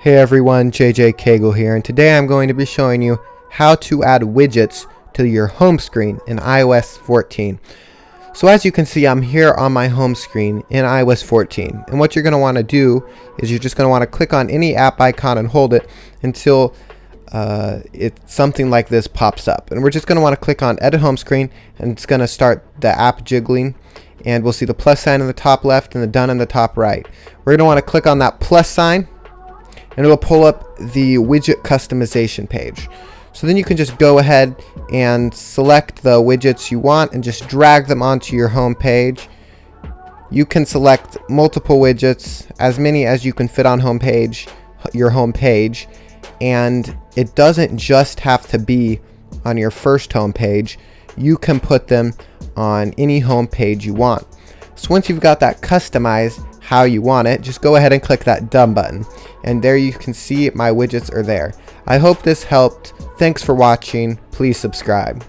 Hey everyone, JJ Cagle here, and today I'm going to be showing you how to add widgets to your home screen in iOS 14. So as you can see, I'm here on my home screen in iOS 14, and what you're going to want to do is you're just going to want to click on any app icon and hold it until something like this pops up. And we're just going to want to click on Edit Home Screen, and it's going to start the app jiggling, and we'll see the plus sign in the top left and the done in the top right. We're going to want to click on that plus sign, and it'll pull up the widget customization page. So then you can just go ahead and select the widgets you want and just drag them onto your home page. You can select multiple widgets, as many as you can fit on your home page, and it doesn't just have to be on your first home page. You can put them on any home page you want. So once you've got that customized how you want it, just go ahead and click that done button, and there you can see my widgets are there. I hope this helped. Thanks for watching. Please subscribe.